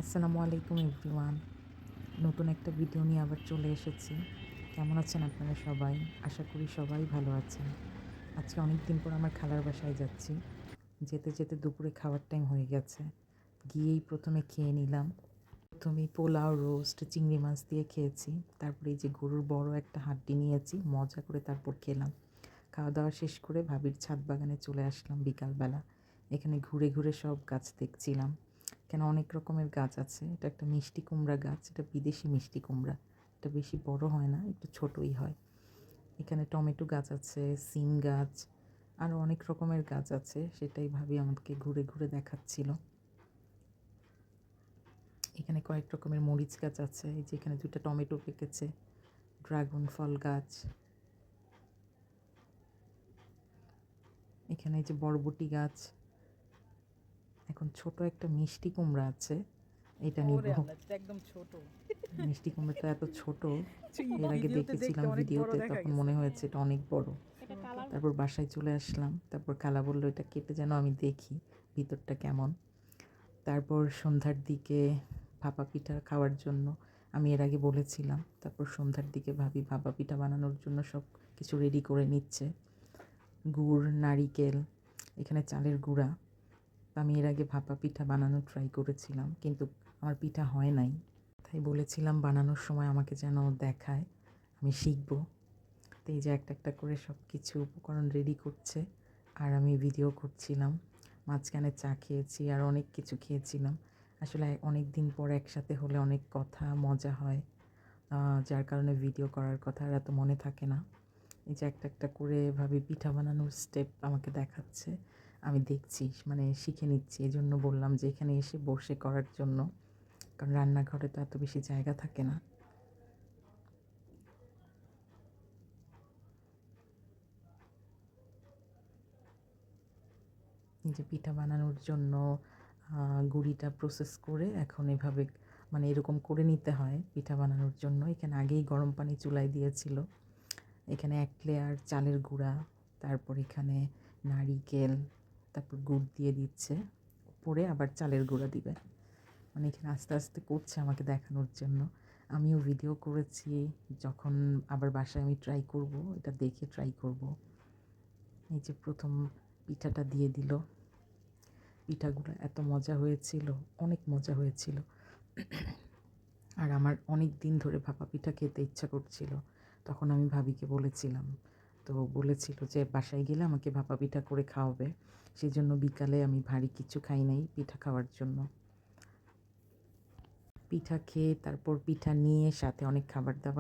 আসসালামু আলাইকুম এভরিওয়ান। নতুন একটা ভিডিও নিয়ে আবার চলে এসেছি। কেমন আছেন আপনারা সবাই? আশা করি সবাই ভালো আছেন। আজকে অনেক দিন পর আমার খালার বাসায় যাচ্ছি। যেতে যেতে দুপুরে খাওয়ার টাইম হয়ে গেছে। গিয়েই প্রথমে খেয়ে নিলাম। প্রথমেই পোলাও, রোস্ট, চিংড়ি মাছ দিয়ে খেয়েছি। তারপরে এই যে গরুর বড় একটা হাড্ডি নিয়েছি, মজা করে তারপর খেলাম। খাওয়া দাওয়া শেষ করে ভাবির ছাদ বাগানে চলে আসলাম বিকালবেলা। এখানে ঘুরে ঘুরে সব গাছ দেখছিলাম। কেন অনেক রকমের গাছ আছে। এটা একটা মিষ্টি কুমড়া গাছ, এটা বিদেশি মিষ্টি কুমড়া। এটা বেশি বড় হয় না, একটু ছোটই হয়। এখানে টমেটো গাছ আছে, সিম গাছ, আরও অনেক রকমের গাছ আছে। সেটাই ভাবি আমাকে ঘুরে ঘুরে দেখাচ্ছিল। এখানে কয়েক রকমের মরিচ গাছ আছে, এই যে এখানে দুটো টমেটো পেকেছে, ড্রাগন ফল গাছ। এখানে এই যে বরবটি গাছ। এখন ছোট একটা মিষ্টি কুমড়া আছে, এটা নিব। একদম ছোট। মিষ্টি কুমড়াটা এত ছোট, এর আগে ভিডিওতে দেখতে দেখেছিলাম অনেক বড় ভিডিওতে, দেখা তখন গেছে। মনে হয়েছে এটা অনেক বড়। তারপর বাসায় চলে আসলাম। তারপর খালা বললো এটা কেটে যেন আমি দেখি ভিতরটা কেমন। তারপর সন্ধ্যার দিকে ভাপা পিঠা খাওয়ার জন্য আমি এর আগে বলেছিলাম। তারপর সন্ধ্যার দিকে ভাবি ভাপা পিঠা বানানোর জন্য সব কিছু রেডি করে নিচ্ছে। গুড়, নারিকেল, এখানে চালের গুঁড়া। আমি এর আগে ভাপা পিঠা বানানো ট্রাই করেছিলাম, কিন্তু আমার পিঠা হয় নাই। তাই বলেছিলাম বানানোর সময় আমাকে যেন দেখায়, আমি শিখব। তো এই যে একটা একটা করে সব কিছু উপকরণ রেডি করছে, আর আমি ভিডিও করছিলাম। মাঝখানে চা খেয়েছি আর অনেক কিছু খেয়েছিলাম। আসলে অনেক দিন পর একসাথে হলে অনেক কথা মজা হয়, যার কারণে ভিডিও করার কথা আর এত মনে থাকে না। এই যে একটা একটা করে ভাবে পিঠা বানানোর স্টেপ আমাকে দেখাচ্ছে, আমি দেখছি, মানে শিখে নিচ্ছি। এই জন্য বললাম যে এখানে এসে বসে করার জন্য, কারণ রান্নাঘরে তো এত বেশি জায়গা থাকে না। এই যে পিঠা বানানোর জন্য গুঁড়িটা প্রসেস করে এখন এভাবে, মানে এরকম করে নিতে হয় পিঠা বানানোর জন্য। এখানে আগেই গরম পানি চুলায় দিয়েছিল। এখানে এক লেয়ার চালের গুঁড়া, তারপর এখানে নারিকেল, তারপর গুড় দিয়ে দিচ্ছে, উপরে আবার চালের গুঁড়া দিবে। মানে এখানে আস্তে আস্তে করছে আমাকে দেখানোর জন্য। আমিও ভিডিও করেছি, যখন আবার বাসায় আমি ট্রাই করব, এটা দেখে ট্রাই করব। এই যে প্রথম পিঠাটা দিয়ে দিল। পিঠাগুলো এত মজা হয়েছিল, অনেক মজা হয়েছিল। আর আমার অনেক দিন ধরে ভাপা পিঠা খেতে ইচ্ছা করছিল। তখন আমি ভাবিকে বলেছিলাম, তো বলেছিল যে বাসায় গেলে আমাকে ভাপা পিঠা করে খাওয়াবে। সেই জন্য বিকালে আমি ভারী কিছু খাই নাই পিঠা খাওয়ার জন্য। পিঠা খেয়ে তারপর পিঠা নিয়ে সাথে অনেক খাবার দাবার